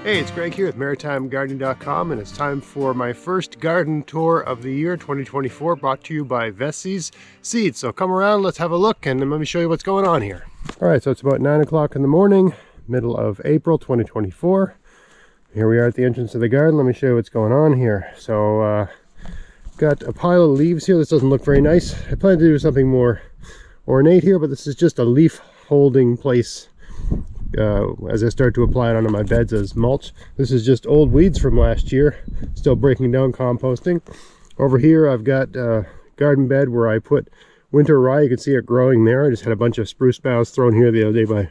Hey, it's Greg here with MaritimeGardening.com, and it's time for my first garden tour of the year 2024, brought to you by Vessi's Seeds. So come around, let's have a look, and let me show you what's going on here. All right, so it's about 9 o'clock in the morning, middle of April 2024. Here we are at the entrance of the garden. Let me show you what's going on here. So, got a pile of leaves here. This doesn't look very nice. I plan to do something more ornate here, but this is just a leaf holding place as I start to apply it onto my beds as mulch. This is just old weeds from last year, still breaking down, composting. Over here I've got a garden bed where I put winter rye. You can see it growing there. I just had a bunch of spruce boughs thrown here the other day by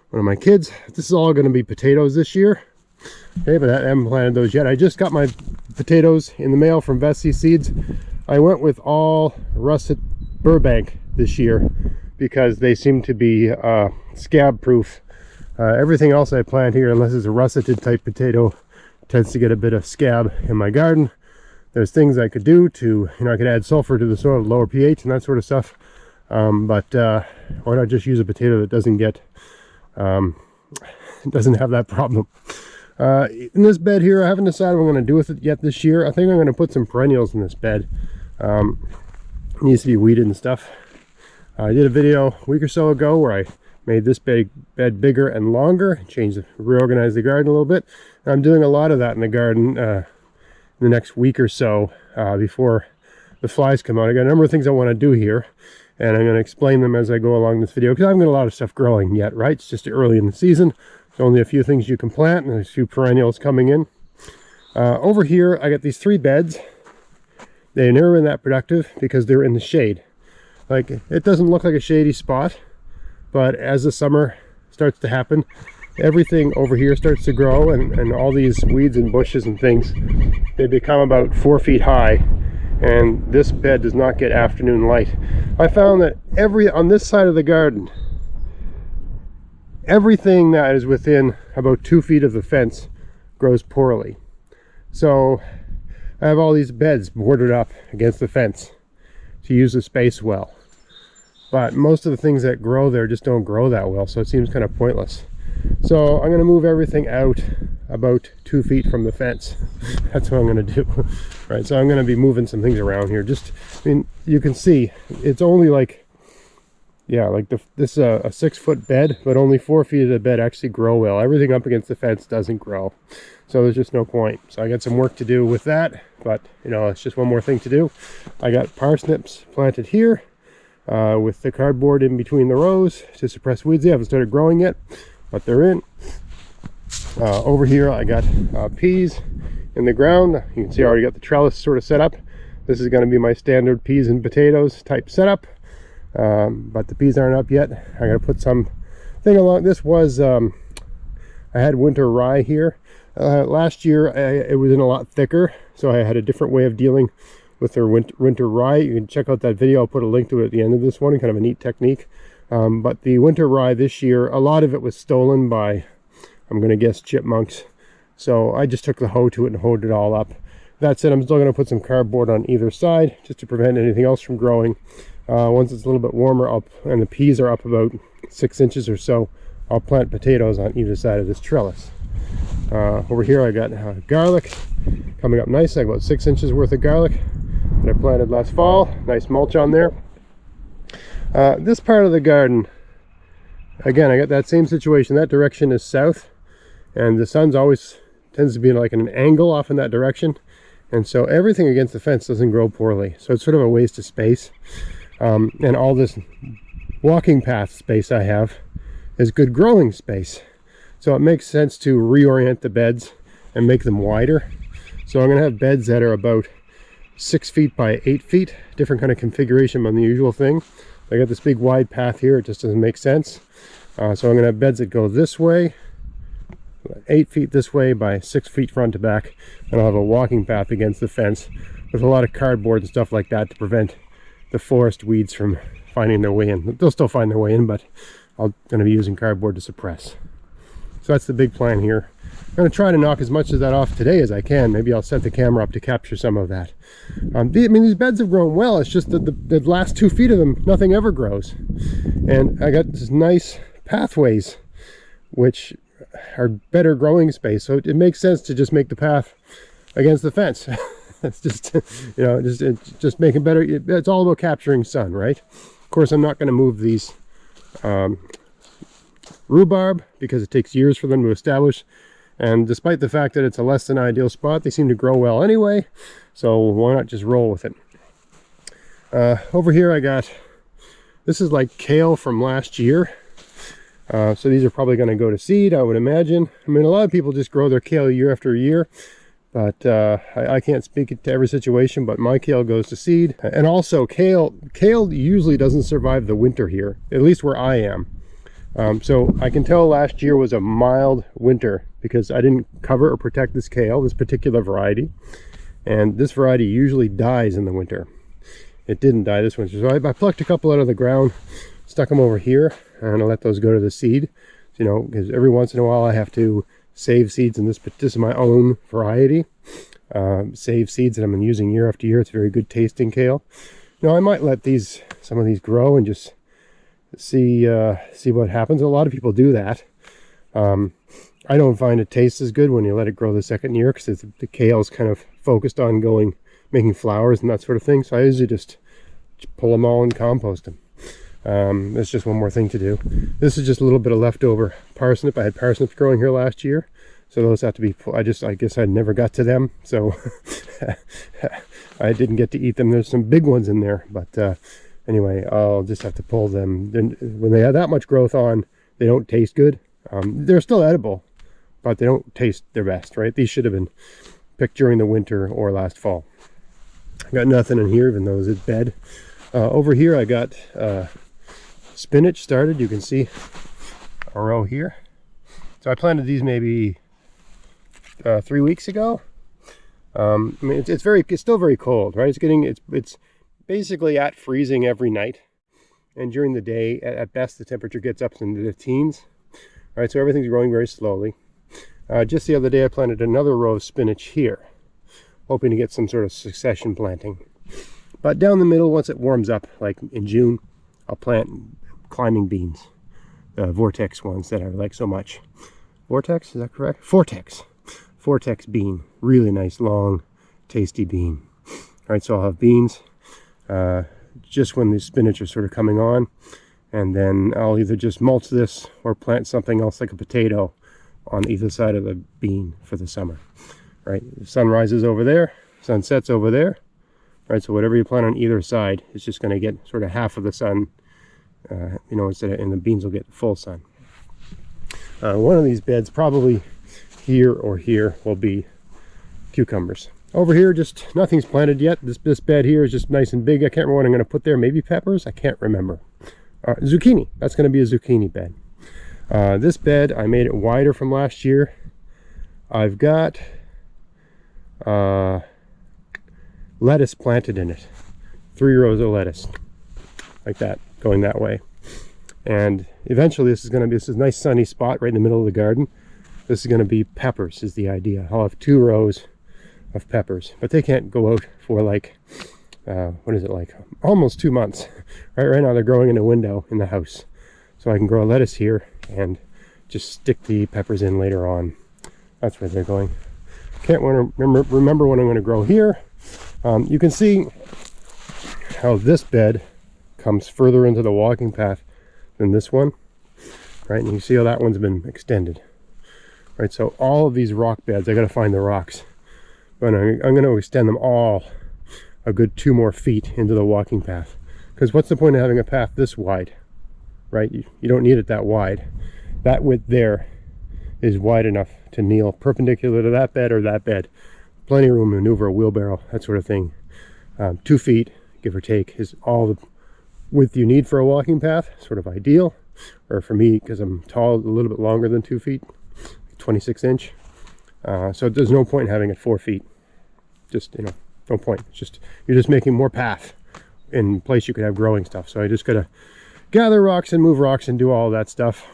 one of my kids. This is all going to be potatoes this year. Okay, but I haven't planted those yet. I just got my potatoes in the mail from Vessi's Seeds. I went with all russet Burbank this year because they seem to be scab proof. Everything else I plant here, unless it's a russeted type potato, tends to get a bit of scab in my garden. There's things I could do to, I could add sulfur to the soil, lower pH and that sort of stuff. But why not just use a potato that doesn't get, doesn't have that problem. In this bed here, I haven't decided what I'm going to do with it yet this year. I think I'm going to put some perennials in this bed. It needs to be weeded and stuff. I did a video a week or so ago where I made this bed bigger and longer, reorganize the garden a little bit. And I'm doing a lot of that in the garden in the next week or so before the flies come out. I got a number of things I want to do here, and I'm going to explain them as I go along this video, because I haven't got a lot of stuff growing yet, right? It's just early in the season. There's only a few things you can plant, and there's a few perennials coming in. Over here, I got these 3 beds. They've never been that productive because they're in the shade. Like, it doesn't look like a shady spot, but as the summer starts to happen, everything over here starts to grow, and all these weeds and bushes and things, they become about 4 feet high, and this bed does not get afternoon light. I found that on this side of the garden, everything that is within about 2 feet of the fence grows poorly. So I have all these beds bordered up against the fence to use the space well. But most of the things that grow there just don't grow that well, so it seems kind of pointless. So I'm going to move everything out about 2 feet from the fence. That's what I'm going to do. Right, so I'm going to be moving some things around here. You can see it's only like, this is a 6-foot bed, but only 4 feet of the bed actually grow well. Everything up against the fence doesn't grow, so there's just no point. So I got some work to do with that, but it's just one more thing to do. I got parsnips planted here with the cardboard in between the rows to suppress weeds. They haven't started growing yet, but they're in. Over here I got peas in the ground. You can see I already got the trellis sort of set up. This is going to be my standard peas and potatoes type setup. But the peas aren't up yet. I gotta put something along. This was I had winter rye here last year. It was in a lot thicker, so I had a different way of dealing with their winter rye. You can check out that video. I'll put a link to it at the end of this one. Kind of a neat technique. But the winter rye this year, a lot of it was stolen by, I'm gonna guess, chipmunks. So I just took the hoe to it and hoed it all up. That said, I'm still gonna put some cardboard on either side just to prevent anything else from growing. Once it's a little bit warmer up and the peas are up about 6 inches or so, I'll plant potatoes on either side of this trellis. Over here I got garlic coming up nice. I got about 6 inches worth of garlic that I planted last fall. Nice mulch on there. This part of the garden, again, I got that same situation. That direction is south, and the sun's always tends to be like an angle off in that direction, and so everything against the fence doesn't grow poorly. So it's sort of a waste of space. And all this walking path space I have is good growing space. So it makes sense to reorient the beds and make them wider. So I'm going to have beds that are about 6 feet by 8 feet, different kind of configuration on the usual thing. I got this big wide path here, it just doesn't make sense. So I'm going to have beds that go this way, 8 feet this way by 6 feet front to back, and I'll have a walking path against the fence with a lot of cardboard and stuff like that to prevent the forest weeds from finding their way in. They'll still find their way in, but I'm going to be using cardboard to suppress. So that's the big plan here. I'm going to try to knock as much of that off today as I can. Maybe I'll set the camera up to capture some of that. These beds have grown well. It's just that the last 2 feet of them, nothing ever grows. And I got these nice pathways, which are better growing space. So it makes sense to just make the path against the fence. It's just, you know, just making better. It's all about capturing sun, right? Of course, I'm not going to move these rhubarb because it takes years for them to establish. And despite the fact that it's a less than ideal spot, they seem to grow well anyway. So why not just roll with it? Over here I got, this is like kale from last year. So these are probably going to go to seed, I would imagine. I mean, a lot of people just grow their kale year after year. But I can't speak to every situation, but my kale goes to seed. And also kale usually doesn't survive the winter here, at least where I am. So I can tell last year was a mild winter because I didn't cover or protect this kale, this particular variety. And this variety usually dies in the winter. It didn't die this winter. So I plucked a couple out of the ground, stuck them over here, and I let those go to the seed. You know, because every once in a while I have to save seeds in this, but this is my own variety. Save seeds that I'm using year after year. It's very good tasting kale. Now I might let some of these grow and just see what happens. A lot of people do that. I don't find it tastes as good when you let it grow the second year because the kale's kind of focused on making flowers and that sort of thing. So I usually just pull them all and compost them. That's just one more thing to do. This is just a little bit of leftover parsnip. I had parsnips growing here last year, so those have to be I guess I never got to them, so I didn't get to eat them. There's some big ones in there, but anyway, I'll just have to pull them. Then when they have that much growth on, they don't taste good. They're still edible, but they don't taste their best, right? These should have been picked during the winter or last fall. I got nothing in here, even though it's bed. Over here I got spinach started. You can see a row here. So I planted these maybe 3 weeks ago. I mean, it's still very cold, right? It's basically at freezing every night, and during the day, at best, the temperature gets up into the teens. All right, so everything's growing very slowly. Just the other day, I planted another row of spinach here, hoping to get some sort of succession planting. But down the middle, once it warms up, like in June, I'll plant climbing beans, the vortex ones that I like so much. Vortex, is that correct? Vortex bean, really nice, long, tasty bean. All right, so I'll have beans just when the spinach are sort of coming on, and then I'll either just mulch this or plant something else like a potato on either side of the bean for the summer. Right, the sun rises over there, sun sets over there. Right, so whatever you plant on either side is just going to get sort of half of the sun, you know, and the beans will get full sun. One of these beds, probably here or here, will be cucumbers. Over here, just nothing's planted yet. This bed here is just nice and big. I can't remember what I'm going to put there. Maybe peppers? I can't remember. Zucchini. That's going to be a zucchini bed. This bed, I made it wider from last year. I've got lettuce planted in it. 3 rows of lettuce, like that, going that way. And eventually this is a nice sunny spot right in the middle of the garden. This is going to be peppers, is the idea. I'll have 2 rows of peppers, but they can't go out for like, what is it, like almost 2 months. Right now they're growing in a window in the house. So I can grow a lettuce here and just stick the peppers in later on. That's where they're going. Can't remember what I'm going to grow here. You can see how this bed comes further into the walking path than this one, right? And you see how that one's been extended, right? So all of these rock beds, I got to find the rocks, but I'm going to extend them all a good 2 more feet into the walking path. Because what's the point of having a path this wide, right? You don't need it that wide. That width there is wide enough to kneel perpendicular to that bed or that bed. Plenty of room to maneuver a wheelbarrow, that sort of thing. 2 feet, give or take, is all the width you need for a walking path, sort of ideal. Or for me, because I'm tall, a little bit longer than 2 feet, 26 inch. So there's no point in having it 4 feet. Just, you know, no point. It's just, you're just making more path in place you could have growing stuff. So I just gotta gather rocks and move rocks and do all that stuff.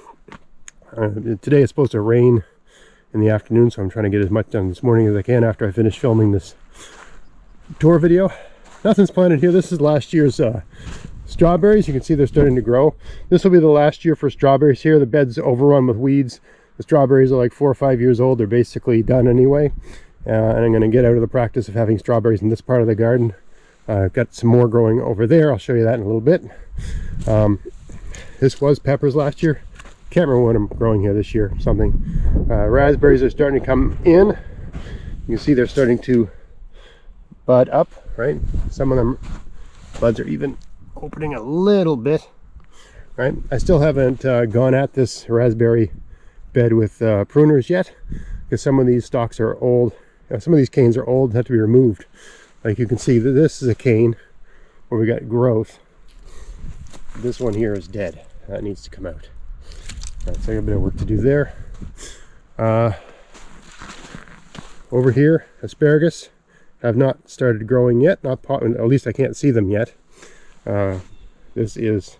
Today it's supposed to rain in the afternoon, so I'm trying to get as much done this morning as I can after I finish filming this tour video. Nothing's planted here. This is last year's strawberries. You can see they're starting to grow. This will be the last year for strawberries here. The bed's overrun with weeds. The strawberries are like 4 or 5 years old. They're basically done anyway. And I'm going to get out of the practice of having strawberries in this part of the garden. I've got some more growing over there. I'll show you that in a little bit. This was peppers last year. Can't remember what I'm growing here this year. Something. Raspberries are starting to come in. You can see they're starting to bud up, right? Some of them buds are even opening a little bit, right? I still haven't gone at this raspberry bed with pruners yet, because some of these stalks are old. Some of these canes are old and have to be removed. Like you can see, this is a cane where we got growth. This one here is dead. That needs to come out. All right, so I got a bit of work to do there. Over here, asparagus have not started growing yet. At least I can't see them yet. This is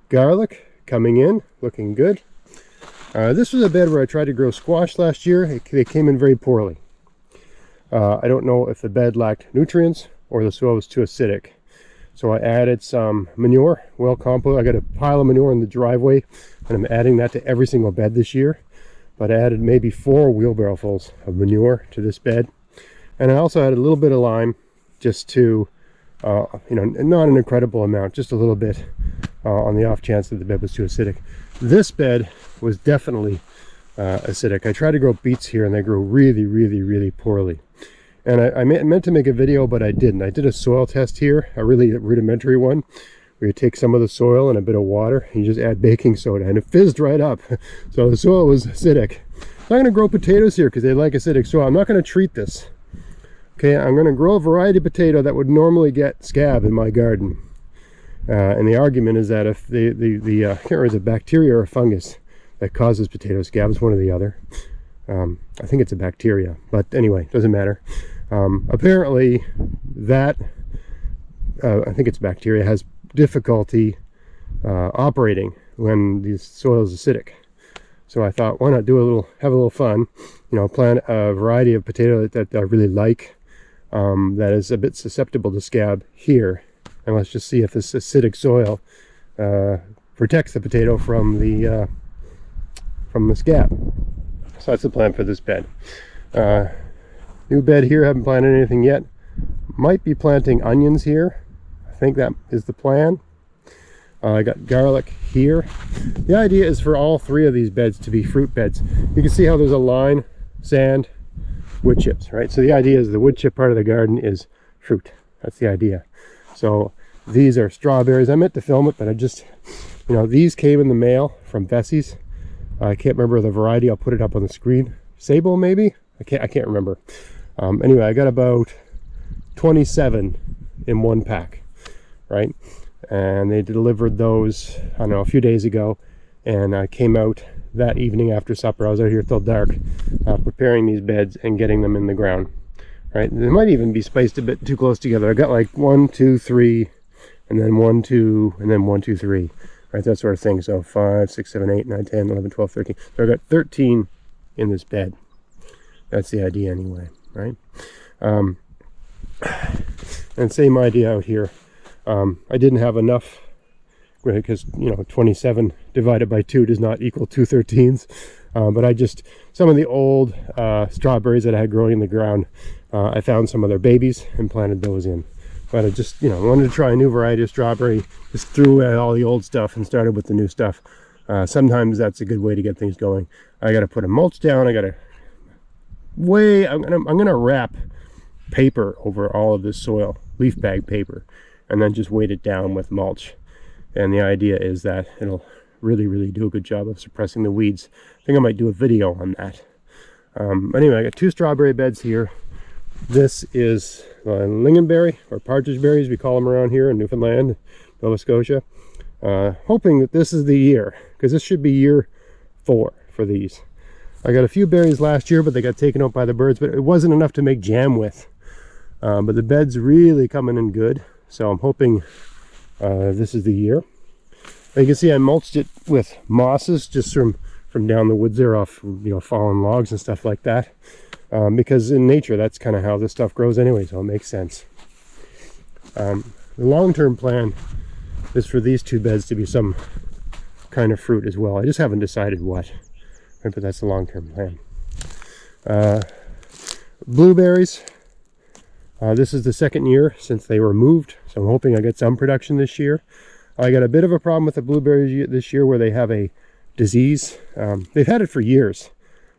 garlic coming in, looking good. This was a bed where I tried to grow squash last year. They came in very poorly. I don't know if the bed lacked nutrients or the soil was too acidic. So I added some manure, well compost. I got a pile of manure in the driveway, and I'm adding that to every single bed this year. But I added maybe 4 wheelbarrowfuls of manure to this bed. And I also added a little bit of lime, just to, not an incredible amount, just a little bit on the off chance that the bed was too acidic. This bed was definitely acidic. I tried to grow beets here and they grew really, really, really poorly. And I meant to make a video, but I didn't. I did a soil test here, a really rudimentary one, where you take some of the soil and a bit of water, and you just add baking soda, and it fizzed right up. So the soil was acidic. I'm going to grow potatoes here because they like acidic soil. I'm not going to treat this. Okay, I'm going to grow a variety of potato that would normally get scab in my garden. And the argument is that if I can't remember, it's a bacteria or a fungus that causes potato scab, it's one or the other. I think it's a bacteria, but anyway, doesn't matter. Apparently that, I think it's bacteria, has difficulty operating when the soil is acidic. So I thought, why not have a little fun, plant a variety of potato that I really like, that is a bit susceptible to scab here. And let's just see if this acidic soil protects the potato from the scab. So that's the plan for this bed. New bed here, haven't planted anything yet. Might be planting onions here. I think that is the plan. I got garlic here. The idea is for all 3 of these beds to be fruit beds. You can see how there's a line, sand, wood chips, right? So the idea is the wood chip part of the garden is fruit. That's the idea. So these are strawberries. I meant to film it, but I just, these came in the mail from Bessie's. I can't remember the variety. I'll put it up on the screen. Sable, maybe? I can't remember. Anyway, I got about 27 in one pack, right? And they delivered those, I don't know, a few days ago. And I came out that evening after supper. I was out here till dark, preparing these beds and getting them in the ground, right? They might even be spaced a bit too close together. I got like 1, 2, 3, and then 1, 2, and then 1, 2, 3. Right, that sort of thing. So 5, 6, 7, 8, 9, 10, 11, 12, 13. So I got 13 in this bed. That's the idea anyway, right? And same idea out here. I didn't have enough, because 27 divided by 2 does not equal 2 13s. But some of the old strawberries that I had growing in the ground, I found some of their babies and planted those in. But I just, wanted to try a new variety of strawberry. Just threw away all the old stuff and started with the new stuff. Sometimes that's a good way to get things going. I got to put a mulch down. I'm gonna wrap paper over all of this soil, leaf bag paper, and then just weight it down with mulch. And the idea is that it'll really, really do a good job of suppressing the weeds. I think I might do a video on that. Anyway, I got 2 strawberry beds here. This is lingonberry, or partridge berries, we call them around here in Newfoundland, Nova Scotia. Hoping that this is the year, because this should be year 4 for these. I got a few berries last year, but they got taken out by the birds, but it wasn't enough to make jam with. But the bed's really coming in good, so I'm hoping this is the year. You can see I mulched it with mosses just from down the woods there, off fallen logs and stuff like that. Because in nature, that's kind of how this stuff grows anyway, so it makes sense. The long-term plan is for these 2 beds to be some kind of fruit as well. I just haven't decided what. right? But that's the long-term plan. Blueberries. This is the second year since they were moved, so I'm hoping I get some production this year. I got a bit of a problem with the blueberries this year where they have a disease. They've had it for years,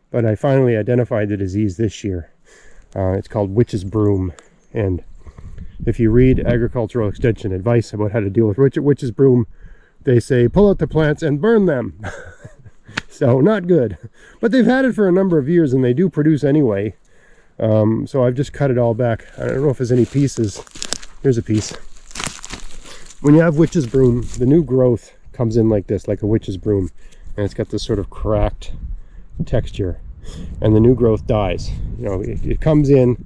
but I finally identified the disease this year. It's called witch's broom, and if you read agricultural extension advice about how to deal with witch's broom, they say pull out the plants and burn them. So not good, but they've had it for a number of years and they do produce anyway. So I've just cut it all back. I don't know if there's any pieces. Here's a piece. When you have witch's broom, the new growth comes in like this, like a witch's broom, and it's got this sort of cracked texture, and the new growth dies. You know, it comes in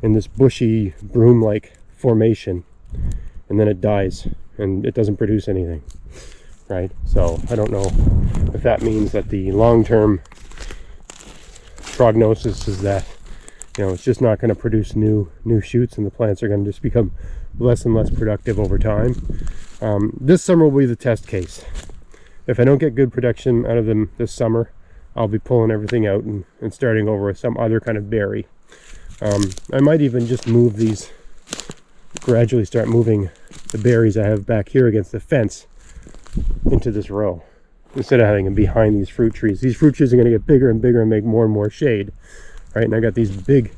this bushy broom-like formation, and then it dies and it doesn't produce anything, right? So I don't know if that means that the long-term prognosis is that, you know, it's just not going to produce new shoots, and the plants are going to just become less and less productive over time. This summer will be the test case. If I don't get good production out of them this summer, I'll be pulling everything out and starting over with some other kind of berry. I might even just move these, gradually start moving the berries I have back here against the fence into this row, instead of having them behind these fruit trees. These fruit trees are going to get bigger and bigger and make more and more shade. Right, and I got these big,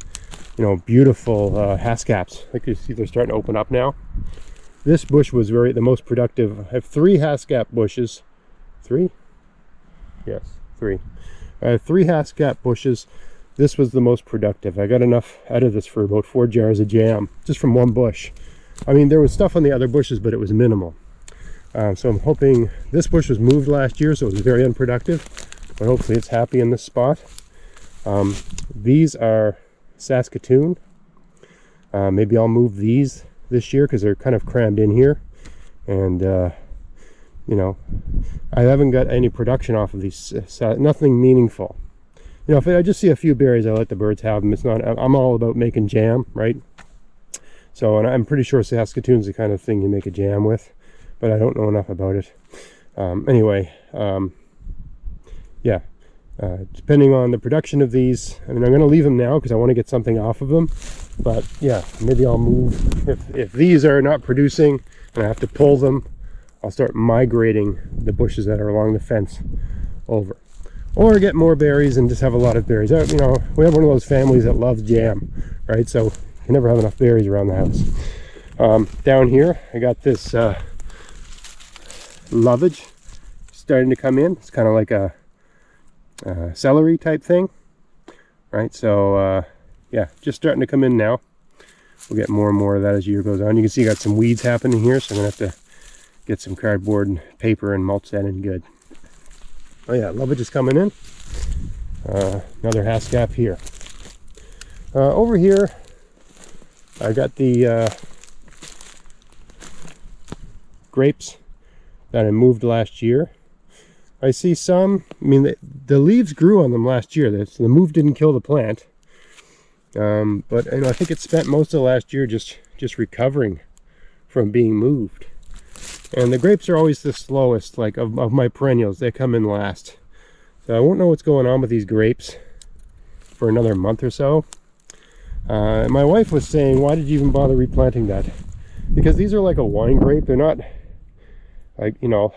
you know, beautiful haskaps. Like you see, they're starting to open up now. This bush was the most productive. I have 3 haskap bushes. 3? Yes, 3. I have 3 haskap bushes. This was the most productive. I got enough out of this for about 4 jars of jam, just from one bush. I mean, there was stuff on the other bushes, but it was minimal. So I'm hoping, this bush was moved last year, so it was very unproductive, but hopefully it's happy in this spot. These are Saskatoon. Maybe I'll move these this year because they're kind of crammed in here, and you know, I haven't got any production off of these, nothing meaningful. You know, if I just see a few berries, I let the birds have them. It's not, I'm all about making jam, right? So, and I'm pretty sure Saskatoon's the kind of thing you make a jam with, but I don't know enough about it. Anyway, yeah. Depending on the production of these, I mean, I'm going to leave them now because I want to get something off of them, but yeah, maybe I'll move. If these are not producing and I have to pull them, I'll start migrating the bushes that are along the fence over, or get more berries and just have a lot of berries. You know, we have one of those families that loves jam, right? So you can never have enough berries around the house. Down here I got this lovage starting to come in. It's kind of like a celery type thing, right? So yeah, just starting to come in now. We'll get more and more of that as the year goes on. You can see you got some weeds happening here, so I'm gonna have to get some cardboard and paper and mulch that in good. Oh yeah, lovage is coming in. Another haskap here. Over here I got the grapes that I moved last year. I see some, I mean, the leaves grew on them last year. The move didn't kill the plant. But you know, I think it spent most of last year just recovering from being moved. And the grapes are always the slowest, like of my perennials. They come in last. So I won't know what's going on with these grapes for another month or so. My wife was saying, why did you even bother replanting that? Because these are like a wine grape. They're not like, you know,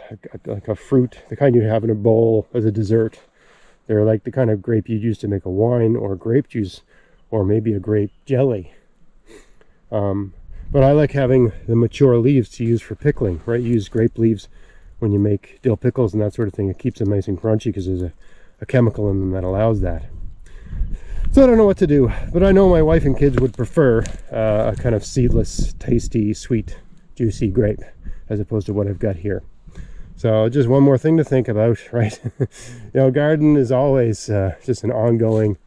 like a fruit, the kind you have in a bowl as a dessert. They're like the kind of grape you'd use to make a wine or grape juice, or maybe a grape jelly. But I like having the mature leaves to use for pickling, right? You use grape leaves when you make dill pickles and that sort of thing. It keeps them nice and crunchy because there's a chemical in them that allows that. So I don't know what to do, but I know my wife and kids would prefer a kind of seedless, tasty, sweet, juicy grape as opposed to what I've got here. So just one more thing to think about, right? You know, garden is always just an ongoing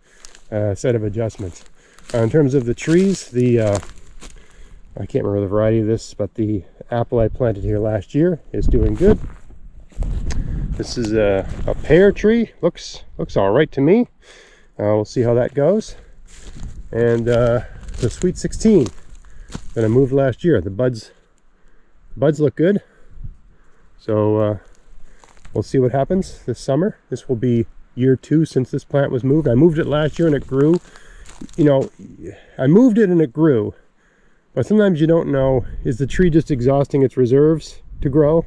set of adjustments. In terms of the trees, I can't remember the variety of this, but the apple I planted here last year is doing good. This is a pear tree. Looks all right to me. We'll see how that goes. And the Sweet 16 that I moved last year. The buds look good. So we'll see what happens this summer. This will be year 2 since this plant was moved. I moved it last year and it grew. You know, I moved it and it grew, but sometimes you don't know, is the tree just exhausting its reserves to grow,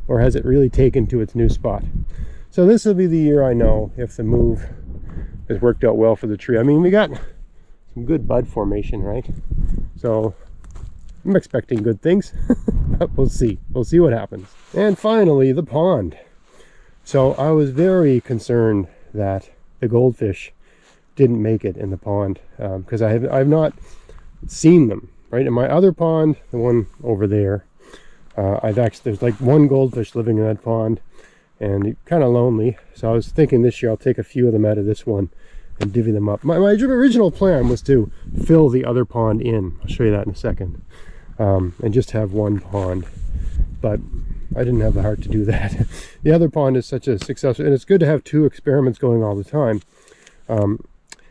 or has it really taken to its new spot? So this will be the year I know if the move has worked out well for the tree. I mean, we got some good bud formation, right? So I'm expecting good things. But we'll see what happens. And finally, the pond. So I was very concerned that the goldfish didn't make it in the pond, because I've not seen them, right? In my other pond, the one over there, there's like one goldfish living in that pond, and kind of lonely. So I was thinking this year I'll take a few of them out of this one and divvy them up. My original plan was to fill the other pond in. I'll show you that in a second, and just have one pond, but I didn't have the heart to do that. The other pond is such a success, and it's good to have 2 experiments going all the time.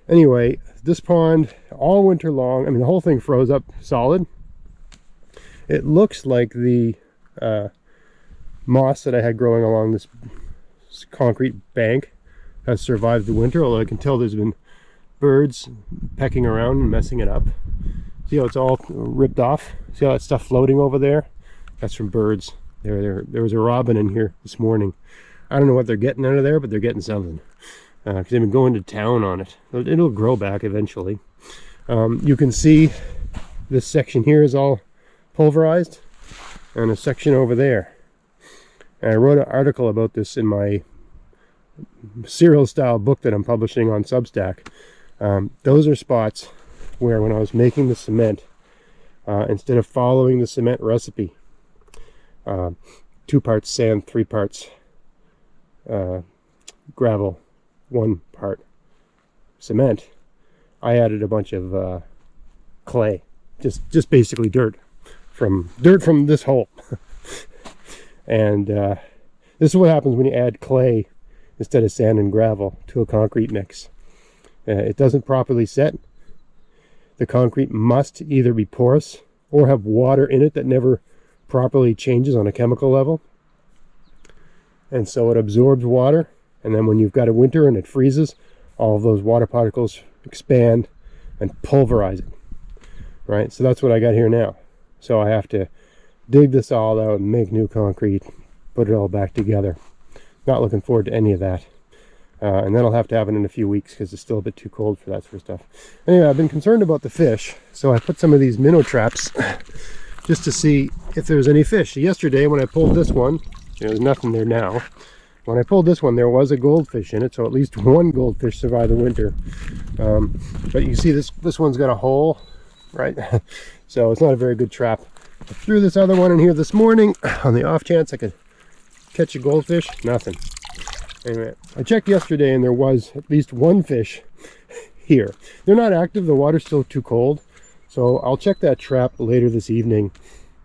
Anyway, this pond all winter long, I mean, the whole thing froze up solid. It looks like the moss that I had growing along this concrete bank has survived the winter, although I can tell there's been birds pecking around and messing it up. See how it's all ripped off? See all that stuff floating over there? That's from birds. There was a robin in here this morning. I don't know what they're getting out of there, but they're getting something, because they've been going to town on it. It'll grow back eventually. You can see this section here is all pulverized, and a section over there. And I wrote an article about this in my serial style book that I'm publishing on Substack. Those are spots where, when I was making the cement, instead of following the cement recipe, 2 parts sand, 3 parts gravel, 1 part cement, I added a bunch of clay, just basically dirt from this hole. And this is what happens when you add clay instead of sand and gravel to a concrete mix. It doesn't properly set. The concrete must either be porous or have water in it that never properly changes on a chemical level, and so it absorbs water, and then when you've got a winter and it freezes, all of those water particles expand and pulverize it, right? So that's what I got here now. So I have to dig this all out and make new concrete, put it all back together. Not looking forward to any of that. And then I'll have to have it in a few weeks because it's still a bit too cold for that sort of stuff. Anyway, I've been concerned about the fish, so I put some of these minnow traps just to see if there's any fish. Yesterday when I pulled this one, there's nothing there now. When I pulled this one, there was a goldfish in it, so at least one goldfish survived the winter. But you see this one's got a hole, right? So it's not a very good trap. I threw this other one in here this morning on the off chance I could catch a goldfish. Nothing. Anyway, I checked yesterday and there was at least one fish here. They're not active, the water's still too cold, so I'll check that trap later this evening,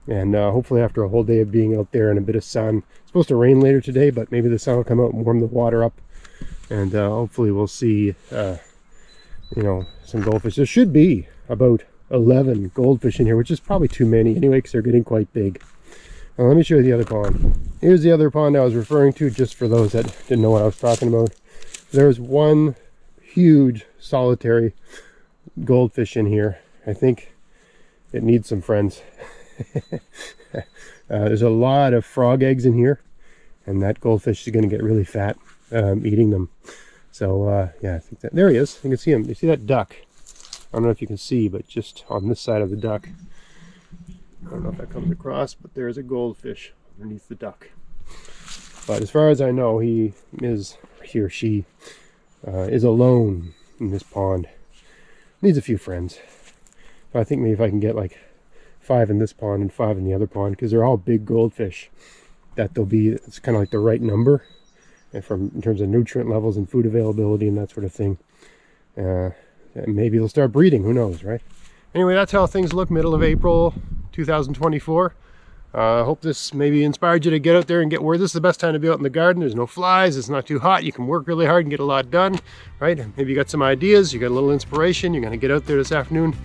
and hopefully after a whole day of being out there and a bit of sun. It's supposed to rain later today, but maybe the sun will come out and warm the water up, and hopefully we'll see some goldfish. There should be about 11 goldfish in here, which is probably too many anyway because they're getting quite big. Now let me show you the other pond. Here's the other pond I was referring to, just for those that didn't know what I was talking about. There's one huge solitary goldfish in here. I think it needs some friends. There's a lot of frog eggs in here, and that goldfish is going to get really fat eating them. So yeah, I think that there he is. You can see him. You see that duck? I don't know if you can see, but just on this side of the duck, I don't know if that comes across, but there's a goldfish underneath the duck. But as far as I know, he or she is alone in this pond. Needs a few friends. But I think maybe if I can get like 5 in this pond and 5 in the other pond, because they're all big goldfish, it's kind of like the right number, and in terms of nutrient levels and food availability and that sort of thing. Maybe they'll start breeding, who knows, right? Anyway, that's how things look middle of April 2024. I hope this maybe inspired you to get out there and get where this is the best time to be out in the garden. There's no flies, it's not too hot, you can work really hard and get a lot done, right? Maybe you got some ideas, you got a little inspiration, you're going to get out there this afternoon,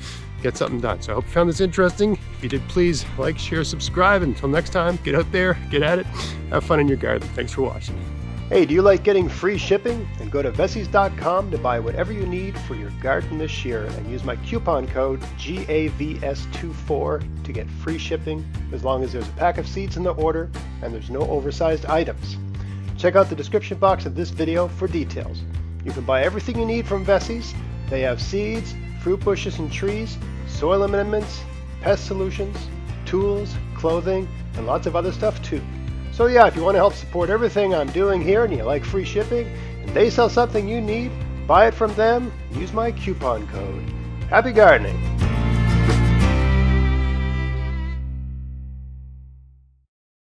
get something done. So I hope you found this interesting. If you did, please like, share, subscribe. Until next time, get out there, get at it, have fun in your garden. Thanks for watching. Hey, do you like getting free shipping? Then go to Vessies.com to buy whatever you need for your garden this year and use my coupon code GAVS24 to get free shipping as long as there's a pack of seeds in the order and there's no oversized items. Check out the description box of this video for details. You can buy everything you need from Vessies. They have seeds, fruit bushes and trees, soil amendments, pest solutions, tools, clothing, and lots of other stuff too. So yeah, if you want to help support everything I'm doing here and you like free shipping, and they sell something you need, buy it from them, use my coupon code. Happy gardening!